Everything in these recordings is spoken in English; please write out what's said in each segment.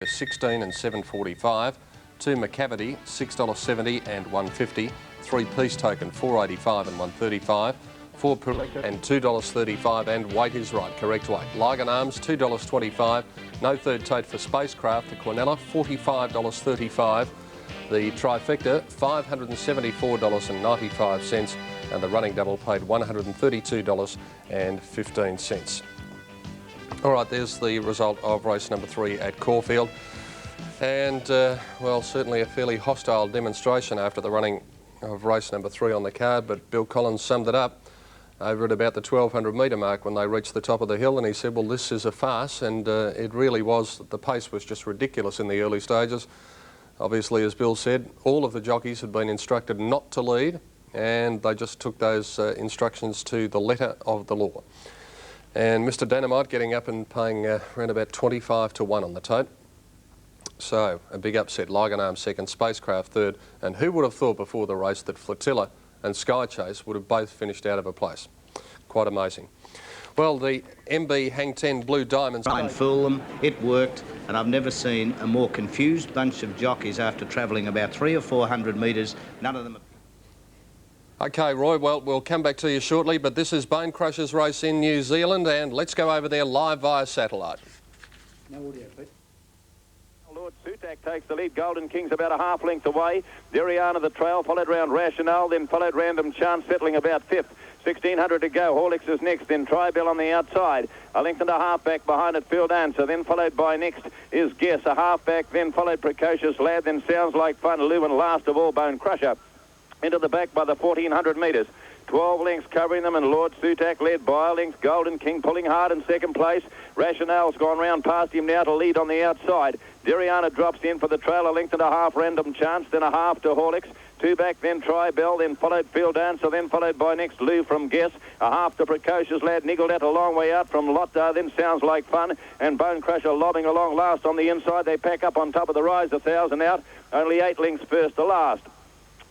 $16 and $7.45. 2 McCavity, $6.70 and $1.50. 3 Peace Token, $4.85 and $1.35. 4 and $2.35, and weight is right, correct weight. Lygon Arms, $2.25. No third tote for Spacecraft. The Quinella, $45.35. The Trifecta, $574.95. And the running double paid $132.15. All right, there's the result of race number 3 at Caulfield. And, well, certainly a fairly hostile demonstration after the running of race number 3 on the card, but Bill Collins summed it up over at about the 1200 metre mark when they reached the top of the hill, and he said, well, this is a farce, and it really was. The pace was just ridiculous in the early stages. Obviously, as Bill said, all of the jockeys had been instructed not to lead, and they just took those instructions to the letter of the law. And Mr. Dynamite getting up and paying around about 25 to 1 on the tote. So a big upset. Lygon Arms second, Spacecraft third, and who would have thought before the race that Flotilla and Sky Chase would have both finished out of a place? Quite amazing. Well, the MB Hang 10 Blue Diamonds... Try and fool them, it worked, and I've never seen a more confused bunch of jockeys after travelling about 300 or 400 metres. None of them... OK, Roy, well, we'll come back to you shortly, but this is Bone Crusher's race in New Zealand, and let's go over there live via satellite. No audio, Pete. Lord Sutak takes the lead. Golden King's about a half length away. Deriana the trail, followed round Rationale, then followed Random Chance, settling about 5th. 1600 to go. Horlicks is next, then Tribell on the outside. A length and a half back behind it, Field Answer. Then followed by next is Guess, a half back. Then followed Precocious Lad, then Sounds Like Fun, Lou, and last of all Bone Crusher. Into the back by the 1400 metres. 12 lengths covering them, and Lord Sutak led by a length. Golden King pulling hard in second place. Rationale's gone round past him now to lead on the outside. Deriana drops in for the trail, a length and a half. Random Chance, then a half to Horlicks. 2 back, then Tribell, then followed Field Dancer, then followed by next Lou from Guess. A half to Precocious Lad, niggled out a long way out from Lotta, then Sounds Like Fun, and Bone Crusher lobbing along last on the inside. They pack up on top of the rise, 1,000 out. Only 8 lengths first to last.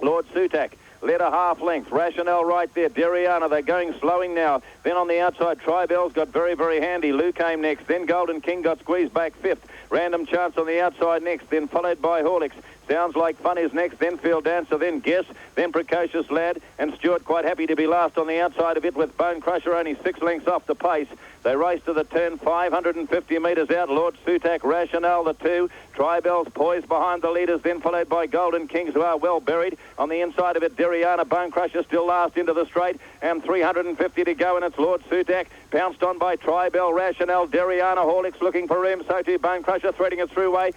Lord Sutak led a half length. Rationale right there. Deriana, they're going slowing now. Then on the outside, Tribell's got very, very handy. Lou came next. Then Golden King got squeezed back 5th. Random Chance on the outside next. Then followed by Horlicks. Sounds Like Fun is next, then Field Dancer, then Guess, then Precocious Lad, and Stewart quite happy to be last on the outside of it with Bone Crusher only 6 lengths off the pace. They race to the turn, 550 metres out. Lord Sutak, Rationale the 2. Tribell's poised behind the leaders, then followed by Golden Kings, who are well buried. On the inside of it, Deriana, Bone Crusher still last into the straight, and 350 to go, and it's Lord Sutak, pounced on by Tribell, Rationale, Deriana, Horlicks looking for room, so too Bone Crusher threading its through way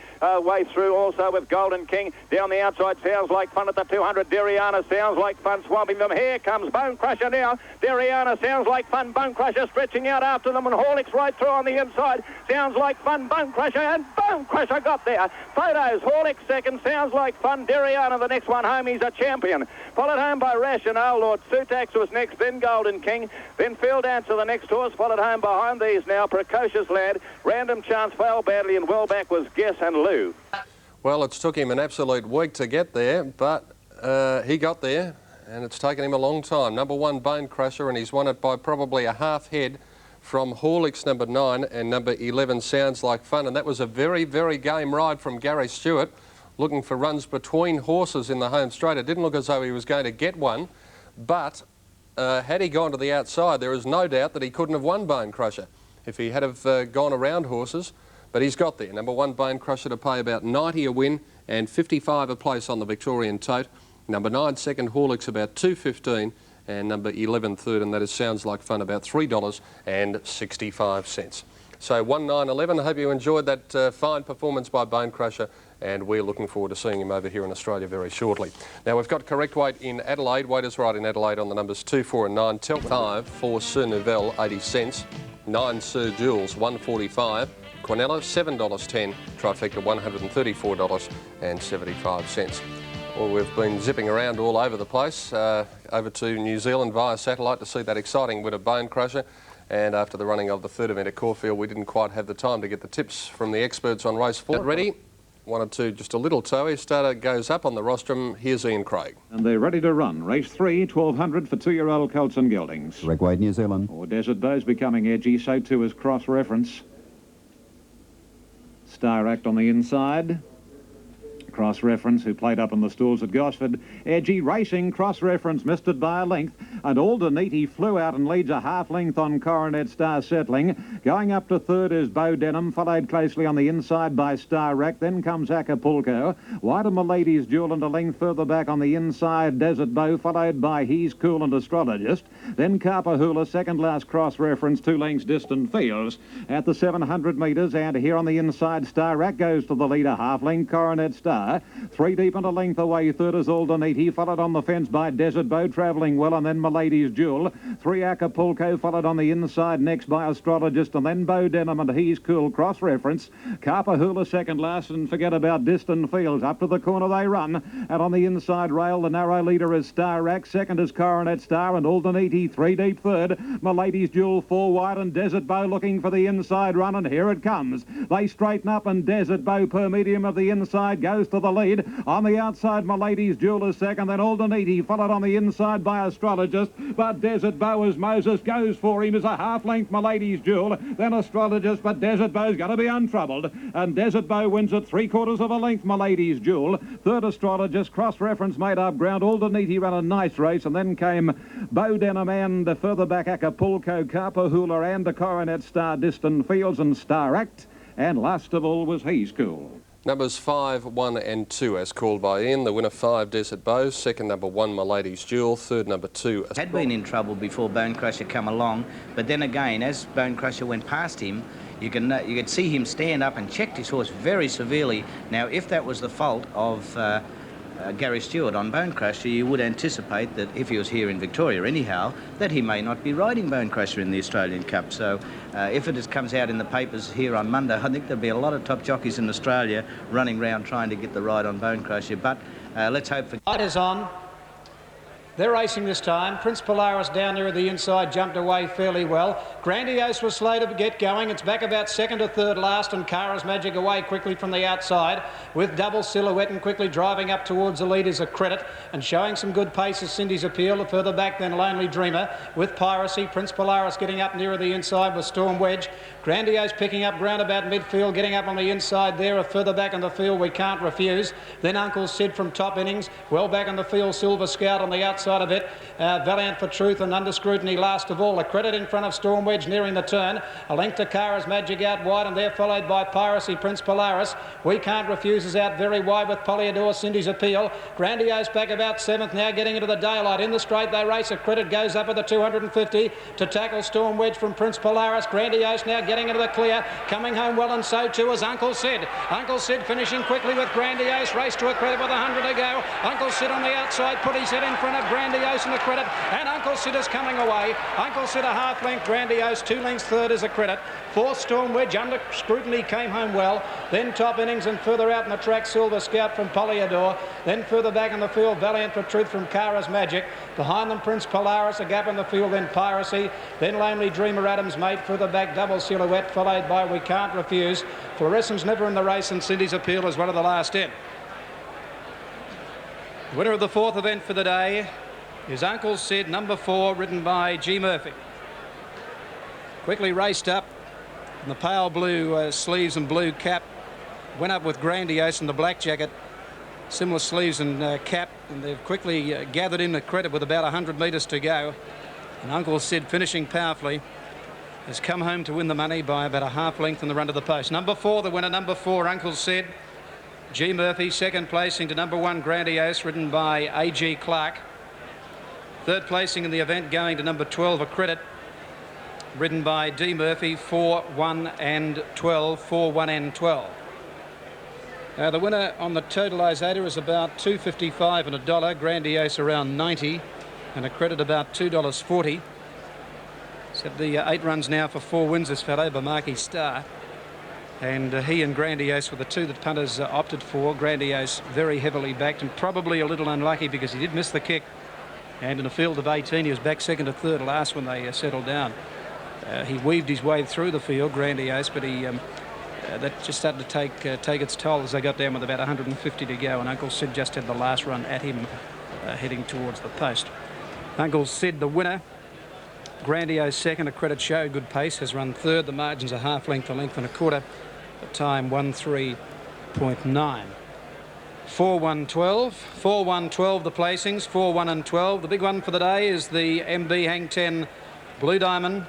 through also with Golden King. Down the outside, Sounds Like Fun at the 200. Deriana, Sounds Like Fun swamping them. Here comes Bone Crusher now. Deriana, Sounds Like Fun, Bone Crusher stretching out after them, and Horlicks right through on the inside. Sounds Like Fun, Bone Crusher, and Bone Crusher got there. Photos, Horlicks second, Sounds Like Fun, Deriana the next one home. He's a champion. Followed home by Rationale. Lord Sutax was next, then Golden King, then Field Dancer the next horse. Followed home behind these now, Precocious Lad. Random Chance failed badly, and well back was Guess and Lou. Well, it's took him an absolute week to get there, but he got there, and it's taken him a long time. Number 1, Bone Crusher, and he's won it by probably a half head from Horlicks number 9 and number 11, Sounds Like Fun. And that was a very, very game ride from Gary Stewart, looking for runs between horses in the home straight. It didn't look as though he was going to get one, but had he gone to the outside, there is no doubt that he couldn't have won Bone Crusher if he had have gone around horses. But he's got there. Number 1, Bone Crusher, to pay about 90 a win and 55 a place on the Victorian tote. Number 9, second, Horlicks, about $2.15, and number 11, third, and that is Sounds Like Fun, about $3.65. So 1-9-11. I hope you enjoyed that fine performance by Bone Crusher, and we're looking forward to seeing him over here in Australia very shortly. Now, we've got correct weight in Adelaide. Weight is right in Adelaide on the numbers 2, 4 and 9. Tell 5 for Sir Nouvelle, 80 cents. 9, Sir Jules, 1.45. Quinella, $7.10, Trifecta, $134.75. Well, we've been zipping around all over the place, over to New Zealand via satellite to see that exciting win of Bone Crusher. And after the running of the 3rd event at Caulfield, we didn't quite have the time to get the tips from the experts on race 4. Ready? 1 or 2, just a little toey. Starter goes up on the rostrum. Here's Ian Craig. And they're ready to run. Race 3, 1200 for 2-year-old colts and geldings. Correct weight, New Zealand. Desert Days becoming edgy, so too is Cross Reference. Star Act on the inside. Cross Reference, who played up in the stalls at Gosford. Edgy Racing, Cross Reference missed it by a length, and Aldeniti flew out and leads a half length on Coronet Star settling. Going up to third is Bo Denham, followed closely on the inside by Star Rack. Then comes Acapulco. Wide of Milady's Jewel and a length further back on the inside, Desert Bow, followed by He's Cool and Astrologist. Then Carpahula, second last Cross Reference, 2 lengths distant fields at the 700 metres. And here on the inside, Star Rack goes to the leader, half length Coronet Star. 3 deep and a length away. Third is Aldeniti, followed on the fence by Desert Bow, travelling well, and then Milady's Jewel. 3 Acapulco, followed on the inside next by Astrologist, and then Bo Denham and He's Cool. Cross Reference. Carpahula second last, and forget about Distant Fields. Up to the corner they run, and on the inside rail, the narrow leader is Star Rack. Second is Coronet Star, and Aldeniti 3 deep third. Milady's Jewel 4 wide, and Desert Bow looking for the inside run, and here it comes. They straighten up, and Desert Bow per medium of the inside goes to the lead. On the outside, Milady's Jewel is second, then Aldeniti, followed on the inside by Astrologist, but Desert Bow, as Moses goes for him, is a half length Milady's Jewel, then Astrologist, but Desert Bow's going to be untroubled, and Desert Bow wins at 3/4 of a length, Milady's Jewel. Third Astrologist, Cross Reference made up ground. Aldeniti ran a nice race, and then came Bo Denham and further back Acapulco, Carpahula and the Coronet Star, Distant Fields and Star Act, and last of all was He's Cool. Numbers 5, 1 and 2 as called by Ian. The winner 5, Desert Bow. Second, number 1, Milady's Jewel. Third, number 2. Had been in trouble before Bone Crusher come along, but then again, as Bone Crusher went past him, you could see him stand up and checked his horse very severely. Now, if that was the fault of Gary Stewart on Bone Crusher, you would anticipate that if he was here in Victoria anyhow, that he may not be riding Bone Crusher in the Australian Cup. So if it comes out in the papers here on Monday, I think there'll be a lot of top jockeys in Australia running around trying to get the ride on Bone Crusher. But let's hope for... Light is on. They're racing this time. Prince Polaris down there at the inside jumped away fairly well. Grandiose was slow to get going. It's back about second to third last, and Cara's Magic away quickly from the outside with Double Silhouette, and quickly driving up towards the lead is A Credit, and showing some good pace is Cindy's Appeal. Further back then Lonely Dreamer with Piracy. Prince Polaris getting up nearer the inside with Storm Wedge. Grandiose picking up ground about midfield, getting up on the inside there. Further back in the field, We Can't Refuse. Then Uncle Sid from Top Innings. Well back in the field, Silver Scout on the outside of it. Valiant for Truth and Under Scrutiny last of all. A Credit in front of Storm Wedge nearing the turn. A length to Cara's Magic out wide, and they're followed by Piracy, Prince Polaris. We Can't Refuse is out very wide with Polyador, Cindy's Appeal. Grandiose back about 7th now, getting into the daylight. In the straight they race. A Credit goes up at the 250 to tackle Storm Wedge from Prince Polaris. Grandiose now getting into the clear. Coming home well, and so too is Uncle Sid. Uncle Sid finishing quickly with Grandiose. Race to A Credit with 100 to go. Uncle Sid on the outside put his head in front of Grandiose and A Credit, and Uncle Sid is coming away. Uncle Sid a half length, Grandiose 2 lengths third is A Credit. Fourth Storm Wedge Under Scrutiny came home well. Then Top Innings, and further out in the track Silver Scout from Polyador. Then further back in the field Valiant for Truth from Cara's Magic. Behind them Prince Polaris, a gap in the field, then Piracy. Then Lonely Dreamer, Adam's Mate. Further back Double Silhouette, followed by We Can't Refuse. Fluorescence never in the race, and Cindy's Appeal is one of the last in. The winner of the fourth event for the day is Uncle Sid, number 4, ridden by G. Murphy. Quickly raced up in the pale blue sleeves and blue cap. Went up with Grandiose in the black jacket, similar sleeves and cap, and they've quickly gathered in A Credit with about 100 metres to go. And Uncle Sid, finishing powerfully, has come home to win the money by about a half length in the run to the post. Number 4, the winner, number 4, Uncle Sid. G. Murphy, second placing to number 1, Grandiose, ridden by A.G. Clark. Third placing in the event going to number 12, A Credit, ridden by D. Murphy, 4, 1 and 12, 4, 1 and 12. The winner on the totalisator is about $2.55 and $1. Grandiose around 90, and A Credit about $2.40. He's had the 8 runs now for 4 wins, this fellow, Bamaki Star. And he and Grandiose were the 2 that punters opted for. Grandiose very heavily backed, and probably a little unlucky because he did miss the kick. And in a field of 18, he was back second to third last when they settled down. He weaved his way through the field, Grandiose, but he that just started to take its toll as they got down with about 150 to go, and Uncle Sid just had the last run at him heading towards the post. Uncle Sid, the winner. Grandiose second. A Credit showed good pace, has run third. The margins are half length, a length and a quarter. at time 1:03.9. 4-1-12, 4-1-12 the placings, 4-1 and 12. The big one for the day is the MB Hang 10 Blue Diamond,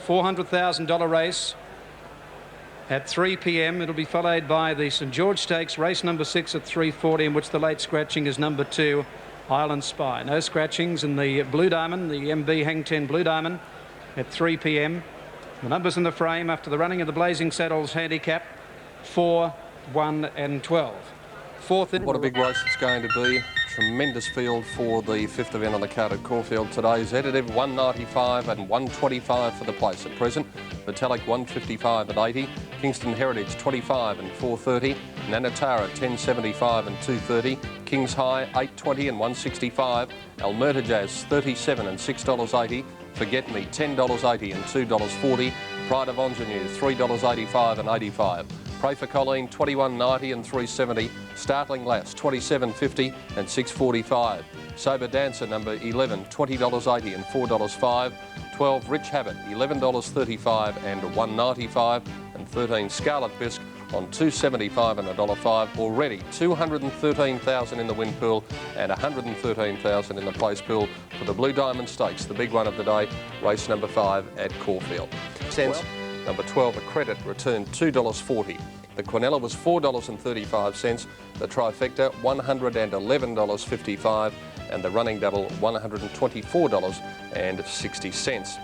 $400,000 race at 3 p.m. It'll be followed by the St George Stakes, race number 6 at 3:40, in which the late scratching is number 2, Island Spy. No scratchings in the Blue Diamond, the MB Hang 10 Blue Diamond at 3 p.m. The numbers in the frame after the running of the Blazing Saddles handicap, 4, 1 and 12. Fourth in... What a big race it's going to be. Tremendous field for the 5th event on the card at Caulfield today. Zeditive 195 and 125 for the place at present. Metallic 155 and 80. Kingston Heritage 25 and 430. Nanatara 1075 and 230. Kings High 820 and 165. Alberta Jazz 37 and $6.80. Forget Me $10.80 and $2.40. Pride of Ingenue $3.85 and 85. Pray for Colleen $21.90 and $3.70. Startling Lass $27.50 and $6.45. Sober Dancer number 11 $20.80 and $4.05. 12 Rich Habit $11.35 and $1.95. And 13 Scarlet Bisque on $2.75 and $1.05. Already 213,000 in the win pool and 113,000 in the place pool for the Blue Diamond Stakes, the big one of the day, race number 5 at Caulfield. Number 12, A Credit, returned $2.40. The Quinella was $4.35. The Trifecta, $111.55. And the Running Double, $124.60.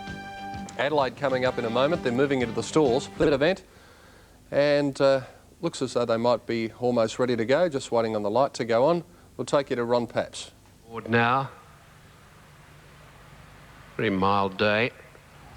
Adelaide coming up in a moment. They're moving into the stalls. That event. And looks as though they might be almost ready to go, just waiting on the light to go on. We'll take you to Ron Paps. Board now. Very mild day.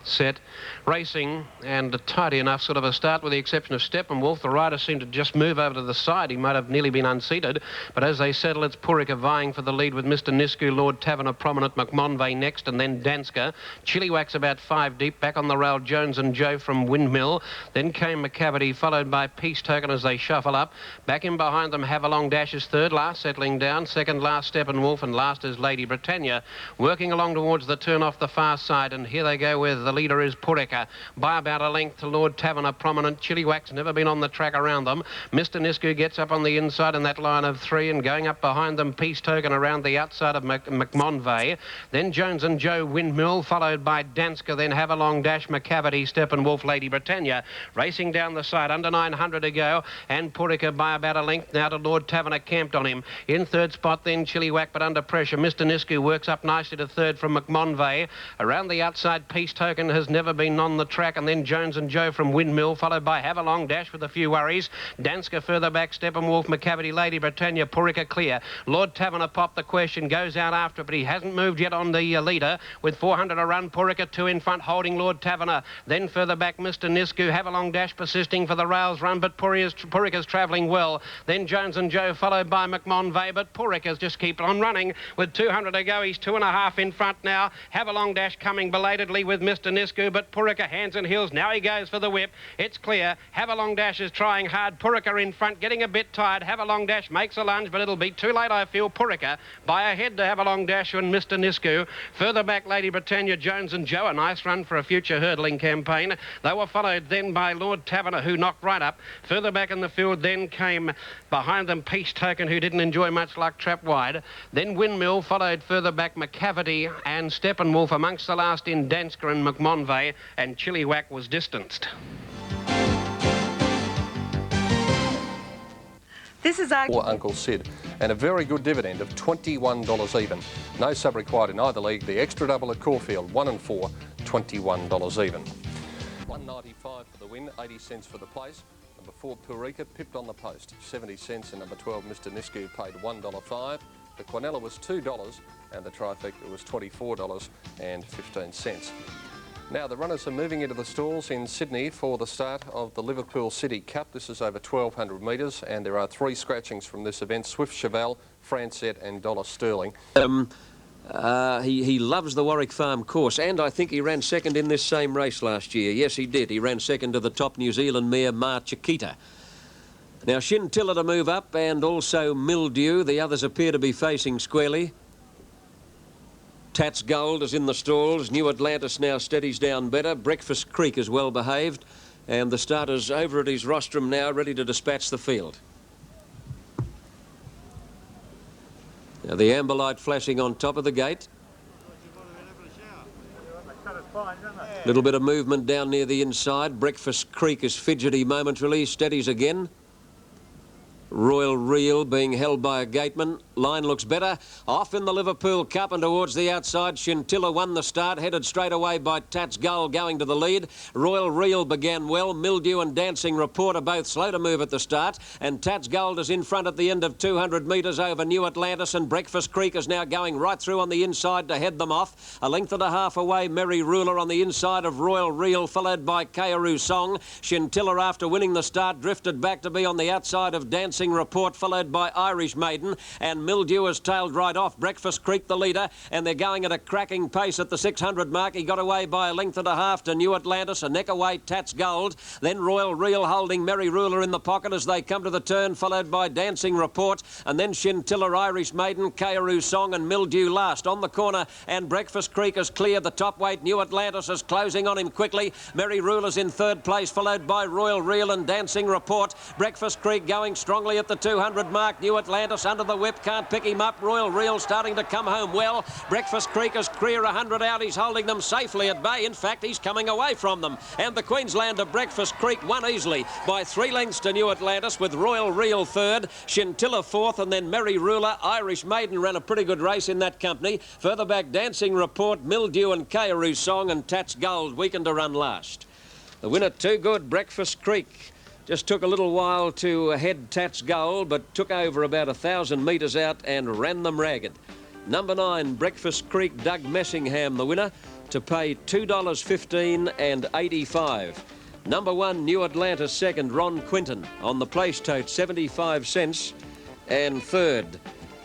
Set, racing, and a tidy enough sort of a start with the exception of Steppenwolf. The rider seemed to just move over to the side. He might have nearly been unseated, but as they settle, it's Purika vying for the lead with Mr Nisku, Lord Taverner, Prominent, McMonvey next, and then Danska. Chilliwack's about 5 deep. Back on the rail, Jones and Joe from Windmill. Then came McCavity, followed by Peace Token as they shuffle up. Back in behind them, Havelong Dash is third, last settling down. Second last, Steppenwolf, and last is Lady Britannia. Working along towards the turn off the far side, and here they go with the leader is Purika by about a length to Lord Taverner, Prominent. Chilliwack's never been on the track around them. Mr Nisku gets up on the inside in that line of 3, and going up behind them, Peace Token around the outside of McMonvey. Then Jones and Joe, Windmill, followed by Danska, then Havelong Dash, McCavity, Steppenwolf, Lady Britannia. Racing down the side, under 900 to go, and Purika by about a length now to Lord Taverner, camped on him. In third spot then Chilliwack, but under pressure. Mr Nisku works up nicely to third from McMonvey. Around the outside, Peace Token has never been on the track, and then Jones and Joe from Windmill, followed by Havelong Dash with a few worries. Danska further back, Steppenwolf, McCavity, Lady Britannia, Purika clear. Lord Taverner popped the question, goes out after it, but he hasn't moved yet on the leader. With 400 a run, Purika 2 in front, holding Lord Taverner. Then further back, Mr Nisku, Havelong Dash persisting for the rails run, but Purika's travelling well. Then Jones and Joe, followed by McMonvey, but Purika's just keep on running. With 200 to go, he's 2.5 in front now. Havelong Dash coming belatedly with Mr Nisku, but Purika hands and heels. Now he goes for the whip. It's clear. Havelong Dash is trying hard. Purika in front, getting a bit tired. Havelong Dash makes a lunge, but it'll be too late, I feel. Purika by a head to Havelong Dash and Mr Nisku. Further back, Lady Britannia, Jones and Joe. A nice run for a future hurdling campaign. They were followed then by Lord Taverner, who knocked right up. Further back in the field then came behind them Peace Token, who didn't enjoy much luck, trap wide. Then Windmill, followed further back McCavity and Steppenwolf, amongst the last in Danska and McMonvey, and Chilliwack was distanced. This is our... For Uncle Sid, and a very good dividend of $21 even. No sub required in either league. The extra double at Caulfield, 1 and 4, $21 even. $1.95 for the win, 80 cents for the place. Number 4, Purika, pipped on the post, 70 cents, and number 12, Mr Nisku, paid $1.05. The Quinella was $2, and the Trifecta was $24.15. Now, the runners are moving into the stalls in Sydney for the start of the Liverpool City Cup. This is over 1,200 metres, and there are 3 scratchings from this event: Swift Cheval, Francet and Dollar Sterling. He loves the Warwick Farm course, and I think he ran second in this same race last year. Yes, he did. He ran second to the top New Zealand mare, Mar Chiquita. Now, Shintilla to move up, and also Mildew. The others appear to be facing squarely. Tats Gold is in the stalls. New Atlantis now steadies down better. Breakfast Creek is well behaved. And the starter's over at his rostrum now, ready to dispatch the field. Now the amber light flashing on top of the gate. Little bit of movement down near the inside. Breakfast Creek is fidgety momentarily, steadies again. Royal Reel being held by a gateman. Line looks better. Off in the Liverpool Cup and towards the outside. Scintilla won the start, headed straight away by Tats Gull going to the lead. Royal Reel began well. Mildew and Dancing Report are both slow to move at the start. And Tats Gull is in front at the end of 200 metres over New Atlantis. And Breakfast Creek is now going right through on the inside to head them off. A length and a half away, Merry Ruler on the inside of Royal Reel, followed by Kayaru Song. Scintilla, after winning the start, drifted back to be on the outside of Dancing Report, followed by Irish Maiden, and Mildew has tailed right off. Breakfast Creek the leader, and they're going at a cracking pace at the 600 mark. He got away by a length and a half to New Atlantis, a neck away Tats Gold, then Royal Reel holding Merry Ruler in the pocket as they come to the turn, followed by Dancing Report, and then Scintilla, Irish Maiden, Kayaru Song and Mildew last on the corner, and Breakfast Creek has cleared the top weight. New Atlantis is closing on him quickly. Merry Ruler's in third place, followed by Royal Reel and Dancing Report. Breakfast Creek going strongly at the 200 mark. New Atlantis under the whip, can't pick him up. Royal Reel starting to come home well. Breakfast Creek is clear 100 out. He's holding them safely at bay. In fact, he's coming away from them. And the Queenslander Breakfast Creek won easily by 3 lengths to New Atlantis, with Royal Reel third, Scintilla fourth, and then Merry Ruler. Irish Maiden ran a pretty good race in that company. Further back, Dancing Report, Mildew and Kayaru Song, and Tats Gold weakened to run last. The winner, Too Good, Breakfast Creek. Just took a little while to head Tats Gold, but took over about 1,000 metres out and ran them ragged. Number 9, Breakfast Creek, Doug Messingham, the winner, to pay $2.15 and 85. Number 1, New Atlantis second, Ron Quinton, on the place tote, 75 cents. And third,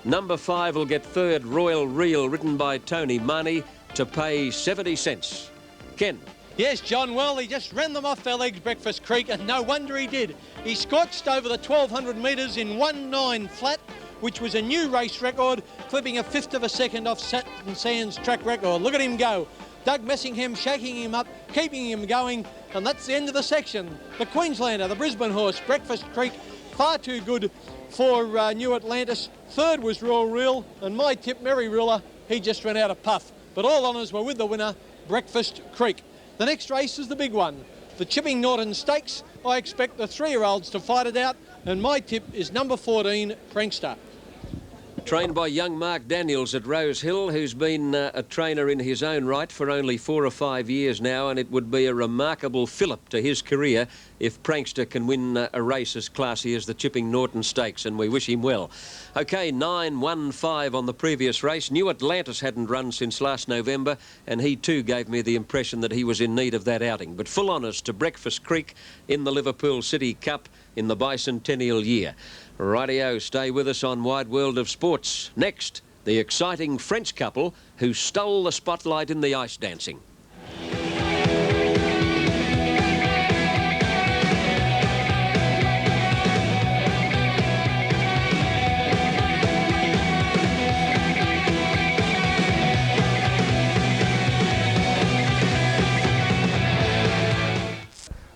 number 5 will get third, Royal Reel, ridden by Tony Marnie, to pay 70 cents. Ken. Yes, John, well, he just ran them off their legs, Breakfast Creek, and no wonder he did. He scorched over the 1,200 metres in 1.9 flat, which was a new race record, clipping a 1/5 of a second off Satin Sands track record. Look at him go. Doug Messingham shaking him up, keeping him going, and that's the end of the section. The Queenslander, the Brisbane horse, Breakfast Creek, far too good for New Atlantis. Third was Royal Reel, and my tip, Merry Ruler, he just ran out of puff. But all honours were with the winner, Breakfast Creek. The next race is the big one, the Chipping Norton Stakes. I expect the 3-year-olds to fight it out, and my tip is number 14, Prankster. Trained by young Mark Daniels at Rose Hill, who's been a trainer in his own right for only 4 or 5 years now, and it would be a remarkable fillip to his career if Prankster can win a race as classy as the Chipping Norton Stakes, and we wish him well. OK, 9-1-5 on the previous race. New Atlantis hadn't run since last November, and he too gave me the impression that he was in need of that outing. But full honours to Breakfast Creek in the Liverpool City Cup in the bicentennial year. Rightio, stay with us on Wide World of Sports. Next, the exciting French couple who stole the spotlight in the ice dancing.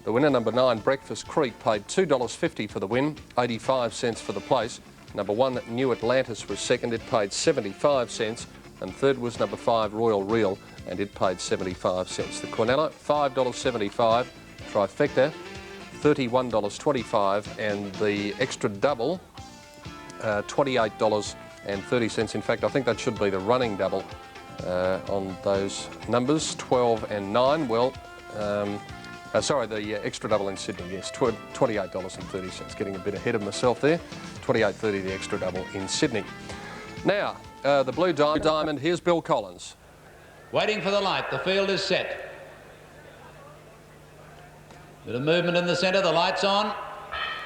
The winner, number 9, Breakfast Creek, paid $2.50 for the win, 85 cents for the place. Number 1, New Atlantis, was second. It paid 75 cents. And third was number 5, Royal Reel, and it paid 75 cents. The Quinella, $5.75. Trifecta, $31.25. And the extra double, $28.30. In fact, I think that should be the running double on those numbers, 12 and 9. Well, sorry, the extra double in Sydney, yes, $28.30. Getting a bit ahead of myself there. $28.30 the extra double in Sydney. Now, the Blue Diamond, here's Bill Collins. Waiting for the light, the field is set. Bit of movement in the centre, the light's on.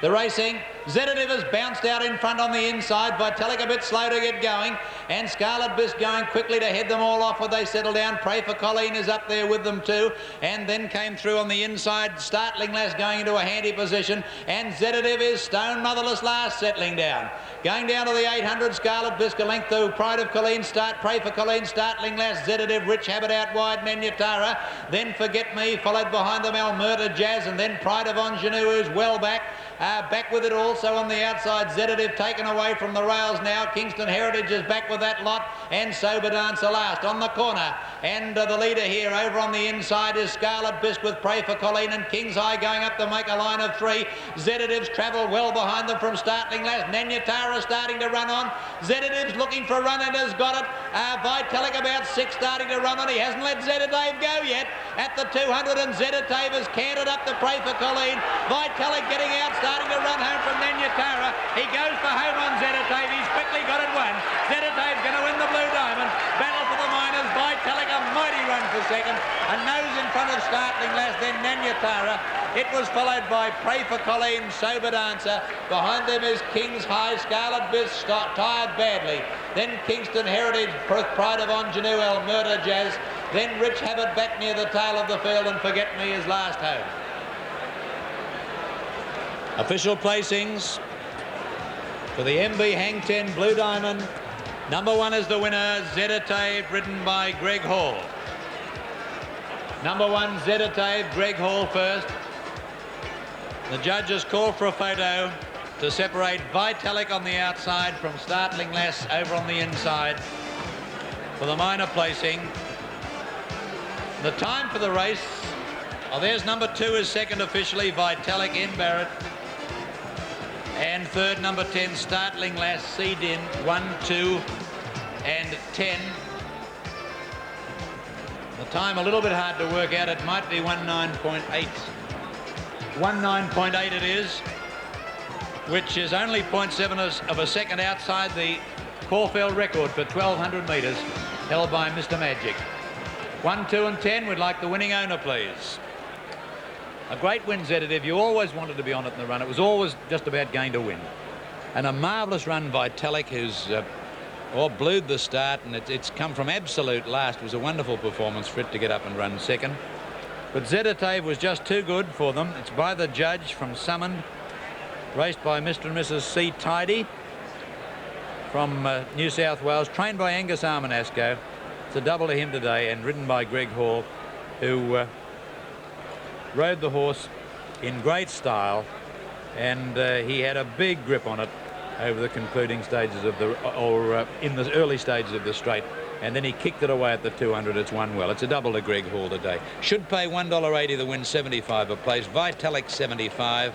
The racing, Zetative has bounced out in front on the inside. Vitalik a bit slow to get going, and Scarlet Bisque going quickly to head them all off when they settle down. Pray for Colleen is up there with them too, and then came through on the inside. Startling Lass going into a handy position, and Zetative is Stone Motherless Last settling down. Going down to the 800, Scarlet Bisque a length to Pride of Colleen, Pray for Colleen, Startling Lass, Zetative, Rich Habit out wide, Nanyatara, then Forget Me, followed behind them Almerta Jazz, and then Pride of Ingenue, who's well back. Back with it also on the outside. Zetative taken away from the rails now. Kingston Heritage is back with that lot, and Sober Dancer last on the corner. And the leader here over on the inside is Scarlet Bisque with Pray for Colleen, and King's High going up to make a line of 3. Zetative's travelled well behind them from Startling Lass. Nanyatara starting to run on. Zetative's looking for a run and has got it. Vitalik about 6 starting to run on. He hasn't let Zetative go yet at the 200, and Zetative has cantered up to Pray for Colleen. Vitalik getting out, starting to run home from Nanyatara. He goes for home on Zetative. He's quickly got it won. Zetative's going to win the Blue Diamond. Battle for the minors. Vitalik a mighty run for second. A nose in front of Startling Lass, then Nanyatara. It was followed by Pray for Colleen, Sober Dancer. Behind them is King's High, Scarlet Bisque, tired badly. Then Kingston Heritage, Pride of Ingenue, Almerta Jazz. Then Rich Habit back near the tail of the field, and Forget Me is last home. Official placings for the MB Hang 10 Blue Diamond. Number 1 is the winner, Zetative, ridden by Greg Hall. Number 1, Zetative, Greg Hall first. The judges call for a photo to separate Vitalik on the outside from Startling Lass over on the inside for the minor placing. The time for the race, there's number 2 is second officially, Vitalik in Barrett. And third, number 10, Startling Lass, Seedin, 1, 2, and 10. The time a little bit hard to work out. It might be 19.8. 19.8 it is, which is only 0.7 of a second outside the Caulfield record for 1,200 metres, held by Mr. Magic. 1, 2, and 10. We'd like the winning owner, please. A great win, Zetative. You always wanted to be on it in the run. It was always just about going to win. And a marvellous run by Vitalik, who's blued the start, and it's come from absolute last. It was a wonderful performance for it to get up and run second. But Zetative was just too good for them. It's by the judge from Summoned, raced by Mr. and Mrs. C. Tidy from New South Wales, trained by Angus Armanasco. It's a double to him today, and ridden by Greg Hall, who rode the horse in great style, and he had a big grip on it over the concluding stages of the, in the early stages of the straight, and then he kicked it away at the 200. It's won well. It's a double to Greg Hall today. Should pay $1.80 the win, 75 a place. Vitalik 75.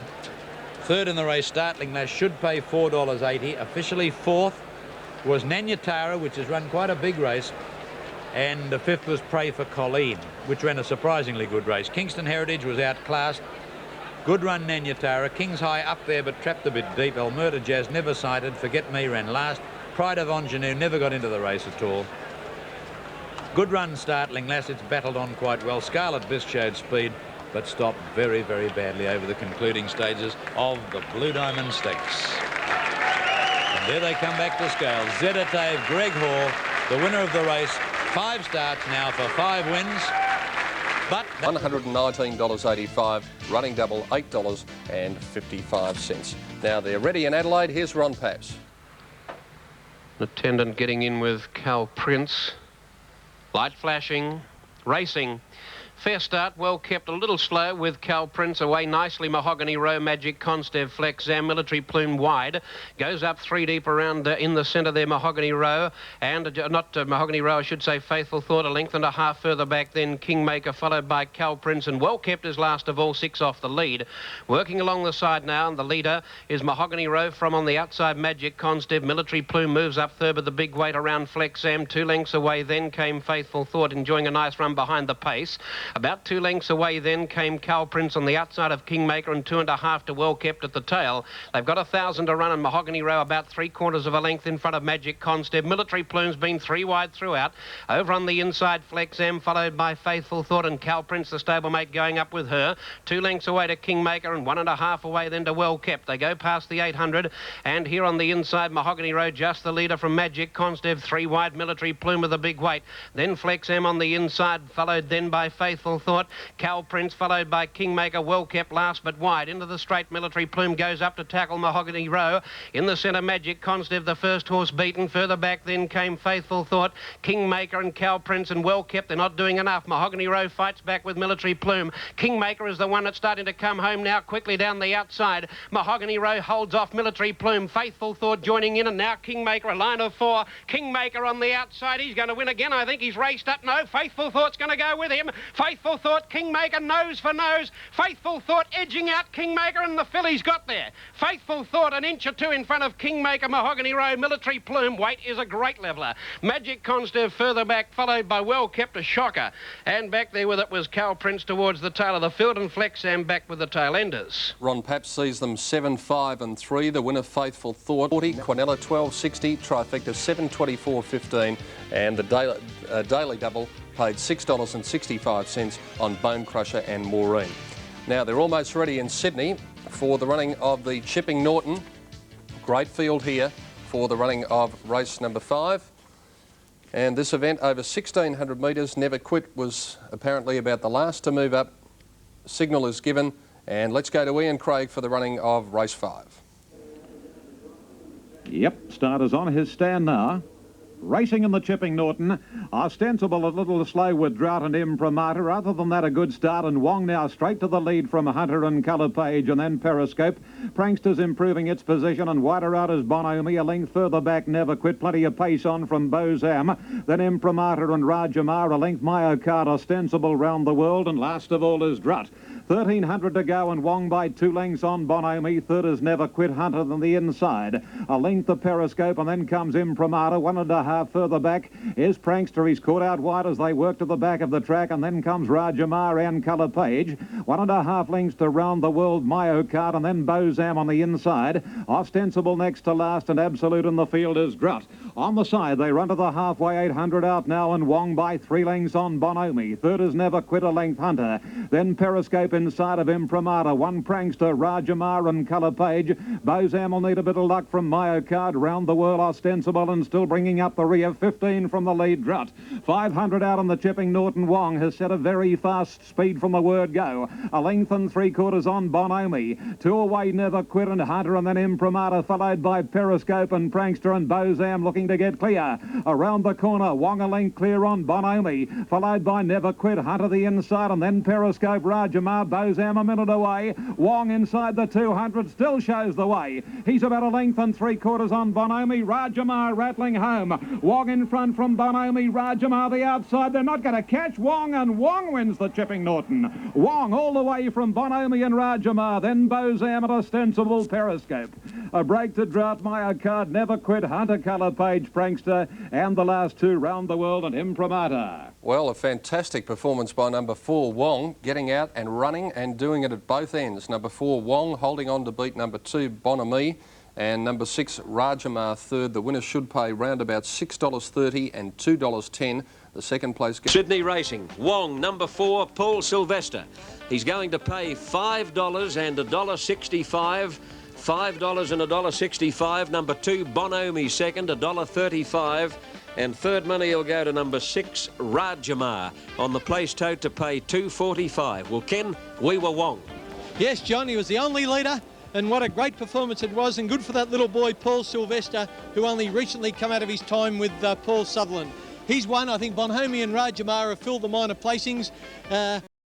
Third in the race, Startling Lass, should pay $4.80. Officially fourth was Nanyatara, which has run quite a big race. And the fifth was Pray for Colleen, which ran a surprisingly good race. Kingston Heritage was outclassed. Good run, Nanyatara. King's High up there, but trapped a bit deep. Almerta Jazz never sighted. Forget Me ran last. Pride of Ingenue never got into the race at all. Good run, Startling Lass. It's battled on quite well. Scarlet Bisque showed speed, but stopped very, very badly over the concluding stages of the Blue Diamond Stakes. And there they come back to scale. Zetative, Greg Hall, the winner of the race. 5 starts now for 5 wins. But $119.85, running double $8.55. Now they're ready in Adelaide. Here's Ron Pass. Attendant getting in with Cal Prince. Light flashing, racing. Fair start, well kept, a little slow with Cal Prince away nicely. Mahogany Row, Magic, Constev, Flex, Zam, Military Plume wide. Goes up 3 deep around in the centre there, Mahogany Row. And Mahogany Row, I should say, Faithful Thought, a length and a half further back. Then Kingmaker, followed by Cal Prince. And well kept is last of all, 6 off the lead. Working along the side now, and the leader is Mahogany Row. From on the outside, Magic, Constev, Military Plume moves up third with the big weight around Flex, Zam. 2 lengths away then came Faithful Thought, enjoying a nice run behind the pace. About 2 lengths away then came Cal Prince on the outside of Kingmaker, and 2.5 to Well Kept at the tail. They've got 1,000 to run, and Mahogany Row about 3/4 of a length in front of Magic Consteb. Military Plume's been 3 wide throughout. Over on the inside, Flex M, followed by Faithful Thought, and Cal Prince, the stablemate, going up with her. 2 lengths away to Kingmaker, and 1.5 away then to Well Kept. They go past the 800, and here on the inside, Mahogany Row just the leader from Magic Consteb. 3 wide, Military Plume with a big weight. Then Flex M on the inside, followed then by Faithful Thought. Cal Prince followed by Kingmaker. Well Kept last but wide. Into the straight, Military Plume goes up to tackle Mahogany Row. In the centre, Magic Consteb, the first horse beaten. Further back then came Faithful Thought, Kingmaker and Cal Prince, and Well Kept. They're not doing enough. Mahogany Row fights back with Military Plume. Kingmaker is the one that's starting to come home now quickly down the outside. Mahogany Row holds off Military Plume. Faithful Thought joining in, and now Kingmaker, a line of 4. Kingmaker on the outside. He's going to win again. I think he's raced up. No, Faithful Thought's going to go with him. Faithful Thought, Kingmaker, nose for nose. Faithful Thought edging out Kingmaker, and the filly's got there. Faithful Thought an inch or 2 in front of Kingmaker. Mahogany Row, Military Plume. Weight is a great leveller. Magic Consteb further back, followed by Well Kept, a shocker. And back there with it was Cal Prince towards the tail of the field, and Flex Sam back with the tail enders. Ron Papp sees them 7, 5 and 3. The winner, Faithful Thought, 40. Quinella, 12.60. Trifecta, 7.24.15. And the daily double paid $6.65 on Bone Crusher and Maureen. Now, they're almost ready in Sydney for the running of the Chipping Norton. Great field here for the running of race number 5. And this event over 1,600 metres, Never Quit was apparently about the last to move up. Signal is given, and let's go to Ian Craig for the running of race 5. Yep, starter's on his stand now. Racing in the Chipping Norton. Ostensible a little slow with Drought and Imprimatur. Other than that, a good start, and Wong now straight to the lead from Hunter and Colour Page, and then Periscope. Prankster's improving its position, and wider out is Bonomi. A length further back, Never Quit. Plenty of pace on from Bozam. Then Imprimatur and Rajamar. A length Myocard, Ostensible round the world, and last of all is Drought. 1,300 to go, and Wong by 2 lengths on Bonomi. Third is Never Quit, Hunter than the inside. A length of Periscope, and then comes Imprimatur. 1.5 further back is Prankster. He's caught out wide as they work to the back of the track, and then comes Rajamar and Colour Page. 1.5 lengths to Round the World, Myocard, and then Bozam on the inside. Ostensible next to last, and Absolute in the field is Drought. On the side, they run to the halfway, 800 out now, and Wong by 3 lengths on Bonomi. Third is Never Quit, a length Hunter. Then Periscope inside of Imprimatur. 1 Prankster, Rajamar and Colour Page. Bozam will need a bit of luck from Myocard. Round the World, Ostensible, and still bringing up the rear. 15 from the lead, Drought. 500 out on the Chipping Norton. Wong has set a very fast speed from the word go. A length and 3/4 on Bonomi. 2 away, Never Quit and Hunter, and then Imprimatur, followed by Periscope and Prankster, and Bozam looking to get clear. Around the corner, Wong a length clear on Bonomi, followed by Never Quit, Hunter the inside, and then Periscope, Rajamar, Bozam a minute away. Wong inside the 200 still shows the way. He's about a length and 3/4 on Bonomi. Rajamar rattling home. Wong in front from Bonomi. Rajamar the outside. They're not going to catch Wong, and Wong wins the Chipping Norton. Wong all the way from Bonomi and Rajamar. Then Bozam at Ostensible, Periscope. A break to Drought, Myocard, Never Quit, Hunter, Colour Page, Prankster, and the last 2, Round the World and Imprimatur. Well, a fantastic performance by number 4, Wong, getting out and running and doing it at both ends. Number 4, Wong, holding on to beat number 2, Bonomi, and number 6, Rajamar, third. The winner should pay round about $6.30 and $2.10. The second place... Sydney Racing, Wong, number 4, Paul Sylvester. He's going to pay $5 and $1.65. $5 and $1.65. Number 2, Bonomi, second, $1.35. And third money will go to number 6, Rajamar, on the place tote to pay $2.45. Well, Ken, we were Wong. Yes, John, he was the only leader, and what a great performance it was, and good for that little boy, Paul Sylvester, who only recently come out of his time with Paul Sutherland. He's won. I think Bonomi and Rajamar have filled the minor placings.